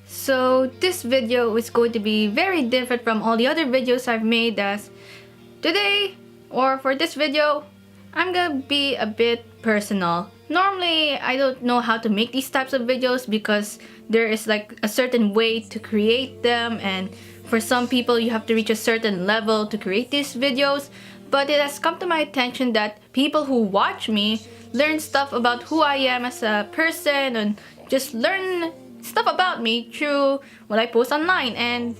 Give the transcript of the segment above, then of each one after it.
So this video is going to be very different from all the other videos I've made, as today, or for this video, I'm gonna be a bit personal. Normally, I don't know how to make these types of videos because there is like a certain way to create them, and for some people you have to reach a certain level to create these videos. But it has come to my attention that people who watch me learn stuff about who I am as a person and just learn stuff about me through what I post online. And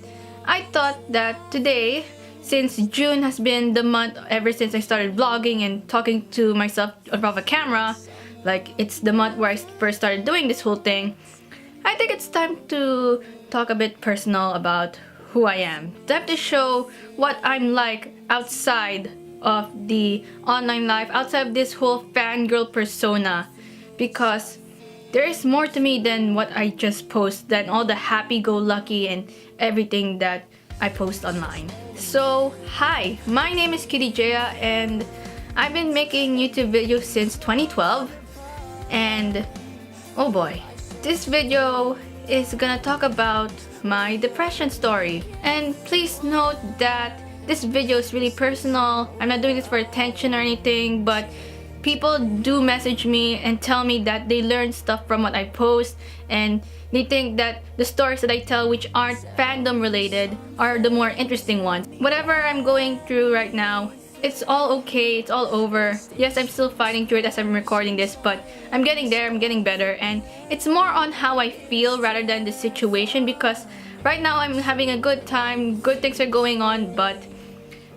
I thought that today, since June has been the month ever since I started vlogging and talking to myself in front of a camera, like it's the month where I first started doing this whole thing, I think it's time to talk a bit personal about who I am. Time to show what I'm like outside of the online life, outside of this whole fangirl persona, because there is more to me than what I just post, than all the happy-go-lucky and everything that I post online. So, hi, my name is Kitty Jaya and I've been making YouTube videos since 2012, and oh boy, this video is gonna talk about my depression story. And please note that this video is really personal. I'm not doing this for attention or anything, but people do message me and tell me that they learn stuff from what I post, and they think that the stories that I tell, which aren't fandom related, are the more interesting ones. Whatever I'm going through right now, it's all okay, it's all over. Yes, I'm still fighting through it as I'm recording this, but I'm getting there, I'm getting better, and it's more on how I feel rather than the situation, because right now I'm having a good time, good things are going on, but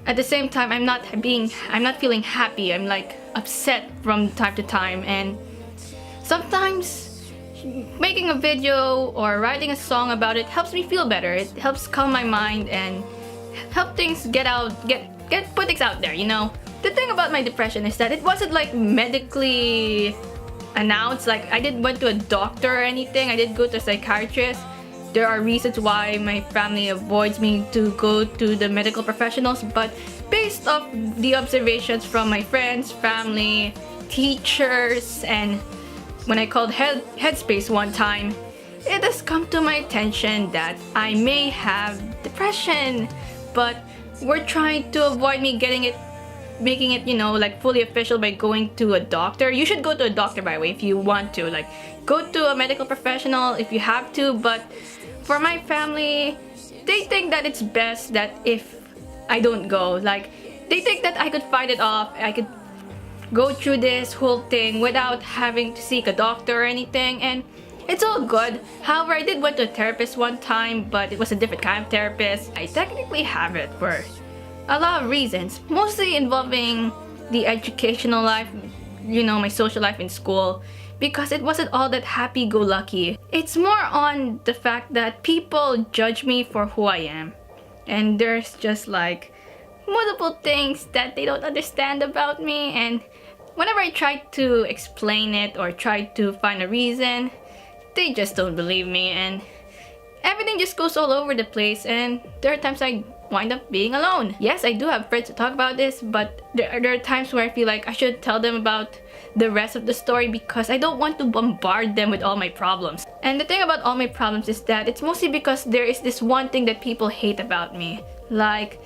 at the same time I'm not feeling happy. I'm like upset from time to time, and sometimes making a video or writing a song about it helps me feel better. It helps calm my mind and help things put things out there, you know. The thing about my depression is that it wasn't like medically announced, like I didn't went to a doctor or anything. I didn't go to a psychiatrist. There are reasons why my family avoids me to go to the medical professionals, but based off the observations from my friends, family, teachers, and when I called Headspace one time, it has come to my attention that I may have depression, but we're trying to avoid me making it, you know, like fully official by going to a doctor. You should go to a doctor, by the way, if you want to. Like, go to a medical professional if you have to, but for my family, they think that it's best that if I don't go. Like, they think that I could fight it off, I could go through this whole thing without having to seek a doctor or anything, and it's all good. However, I did went to a therapist one time, but it was a different kind of therapist. I technically have it for a lot of reasons, mostly involving the educational life, you know, my social life in school, because it wasn't all that happy-go-lucky. It's more on the fact that people judge me for who I am, and there's just like multiple things that they don't understand about me, and whenever I try to explain it or try to find a reason, they just don't believe me, and everything just goes all over the place, and there are times I wind up being alone. Yes, I do have friends to talk about this, but there are times where I feel like I should tell them about the rest of the story because I don't want to bombard them with all my problems. And the thing about all my problems is that it's mostly because there is this one thing that people hate about me. Like,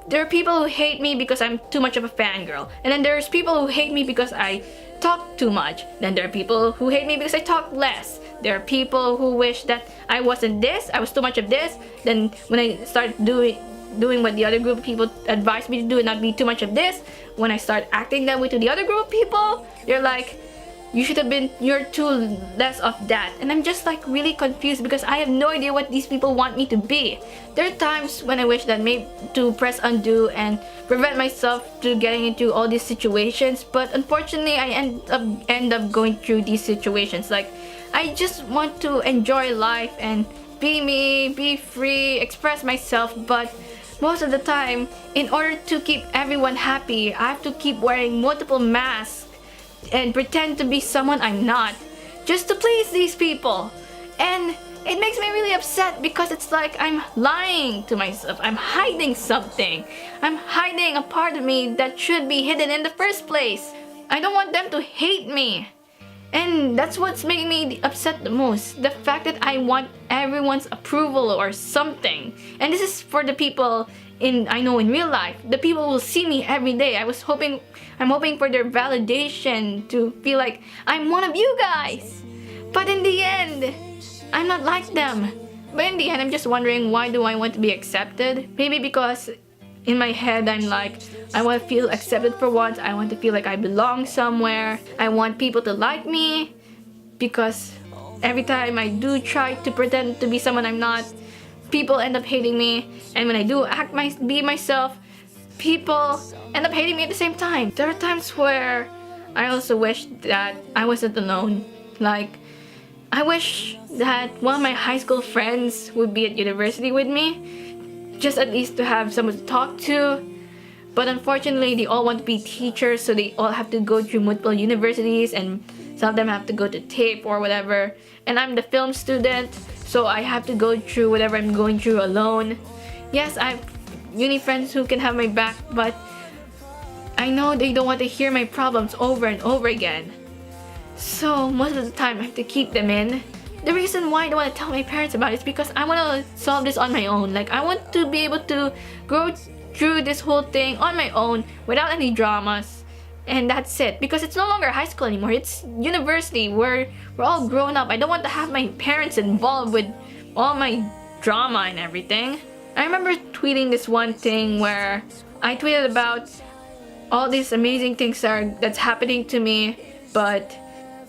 there are people who hate me because I'm too much of a fangirl, and then there's people who hate me because I talk too much. Then there are people who hate me because I talk less. There are people who wish that I wasn't this, I was too much of this. Then when I start doing what the other group of people advise me to do and not be too much of this, when I start acting that way to the other group of people, they're like, you're too less of that. And I'm just like really confused because I have no idea what these people want me to be. There are times when I wish that maybe to press undo and prevent myself to getting into all these situations, but unfortunately I end up going through these situations. Like, I just want to enjoy life and be me, be free, express myself, but most of the time, in order to keep everyone happy, I have to keep wearing multiple masks and pretend to be someone I'm not, just to please these people. And it makes me really upset because it's like I'm lying to myself. I'm hiding something. I'm hiding a part of me that should be hidden in the first place. I don't want them to hate me. And that's what's making me upset the most. The fact that I want everyone's approval or something. And this is for the people I know in real life. The people will see me every day. I'm hoping for their validation, to feel like I'm one of you guys. But in the end, I'm not like them. But in the end, I'm just wondering, why do I want to be accepted? Maybe because in my head, I'm like, I want to feel accepted for once. I want to feel like I belong somewhere. I want people to like me, because every time I do try to pretend to be someone I'm not, people end up hating me. And when I do be myself, people end up hating me at the same time. There are times where I also wish that I wasn't alone. Like, I wish that one of my high school friends would be at university with me, just at least to have someone to talk to. But unfortunately, they all want to be teachers, so they all have to go through multiple universities, and some of them have to go to TAPE or whatever. And I'm the film student, so I have to go through whatever I'm going through alone. Yes, I have uni friends who can have my back, but I know they don't want to hear my problems over and over again. So most of the time, I have to keep them in. The reason why I don't want to tell my parents about it is because I want to solve this on my own. Like, I want to be able to go through this whole thing on my own without any dramas. And that's it. Because it's no longer high school anymore. It's university where we're all grown up. I don't want to have my parents involved with all my drama and everything. I remember tweeting this one thing where I tweeted about all these amazing things that's happening to me, but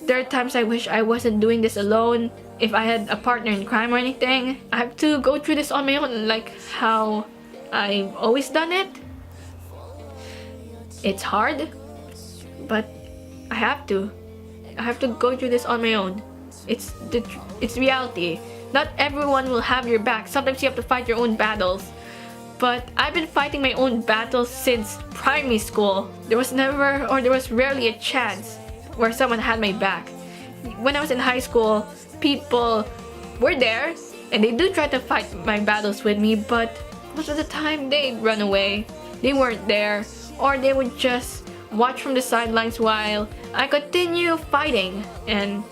there are times I wish I wasn't doing this alone. If I had a partner in crime or anything, I have to go through this on my own, like how I've always done it. It's hard, but I have to. I have to go through this on my own. It's reality. Not everyone will have your back. Sometimes you have to fight your own battles. But I've been fighting my own battles since primary school. There was rarely a chance where someone had my back. When I was in high school, people were there and they do try to fight my battles with me, but most of the time they'd run away. They weren't there, or they would just watch from the sidelines while I continue fighting, and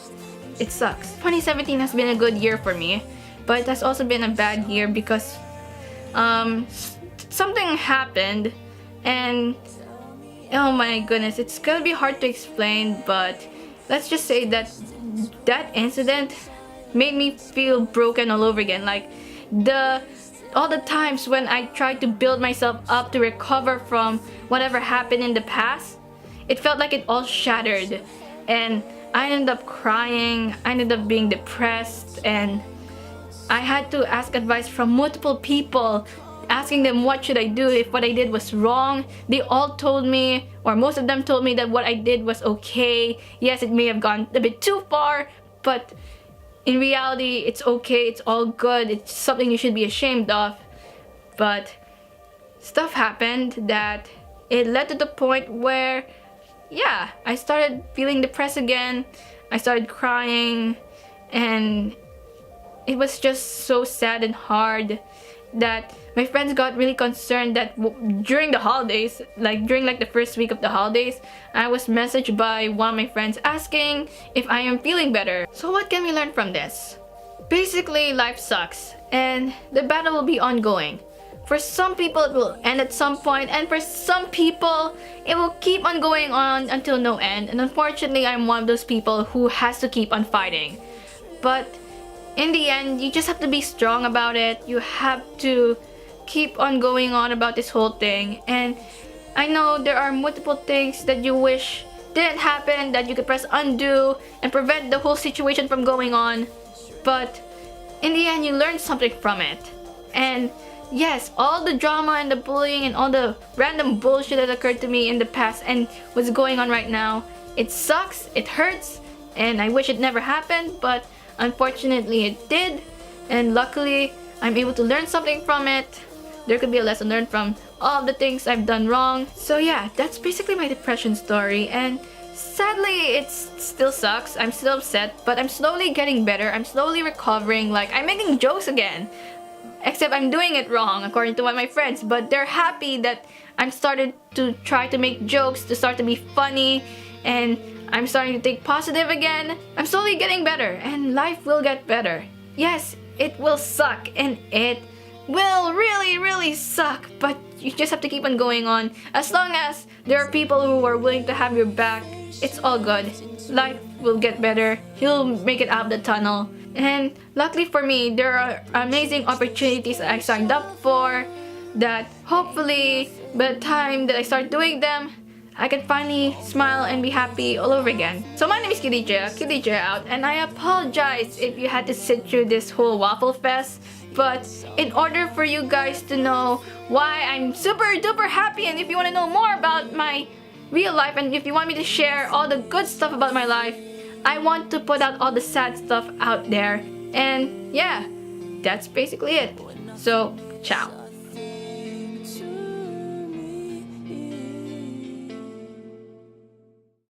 it sucks. 2017 has been a good year for me, but it has also been a bad year because something happened, and oh my goodness, it's gonna be hard to explain, but let's just say that incident made me feel broken all over again. Like, all the times when I tried to build myself up to recover from whatever happened in the past, it felt like it all shattered, and I ended up crying. I ended up being depressed, and I had to ask advice from multiple people, asking them what should I do if what I did was wrong. They all told me, or most of them told me, that what I did was okay. Yes, it may have gone a bit too far, but in reality, it's okay, it's all good, it's something you should be ashamed of. But stuff happened that it led to the point where, yeah, I started feeling depressed again. I started crying, and it was just so sad and hard that my friends got really concerned that during the holidays, during the first week of the holidays, I was messaged by one of my friends asking if I am feeling better. So what can we learn from this? Basically, life sucks, and the battle will be ongoing. For some people, it will end at some point, and for some people, it will keep on going on until no end. And unfortunately, I'm one of those people who has to keep on fighting. But in the end, you just have to be strong about it. You have to keep on going on about this whole thing. And I know there are multiple things that you wish didn't happen, that you could press undo and prevent the whole situation from going on. But in the end, you learn something from it. And yes, all the drama and the bullying and all the random bullshit that occurred to me in the past and what's going on right now, it sucks, it hurts, and I wish it never happened, but unfortunately it did. And luckily, I'm able to learn something from it. There could be a lesson learned from all the things I've done wrong. So yeah, that's basically my depression story, and sadly, it still sucks. I'm still upset, but I'm slowly getting better. I'm slowly recovering. Like, I'm making jokes again. Except I'm doing it wrong, according to one of my friends. But they're happy that I'm started to try to make jokes, to start to be funny. And I'm starting to think positive again. I'm slowly getting better and life will get better. Yes, it will suck and it will really, really suck, but you just have to keep on going on. As long as there are people who are willing to have your back, it's all good. Life will get better. You'll make it out of the tunnel. And luckily for me, there are amazing opportunities I signed up for that hopefully by the time that I start doing them, I can finally smile and be happy all over again. So my name is Khadija out, and I apologize if you had to sit through this whole waffle fest. But in order for you guys to know why I'm super duper happy, and if you want to know more about my real life, and if you want me to share all the good stuff about my life, I want to put out all the sad stuff out there. And yeah, that's basically it. So, ciao.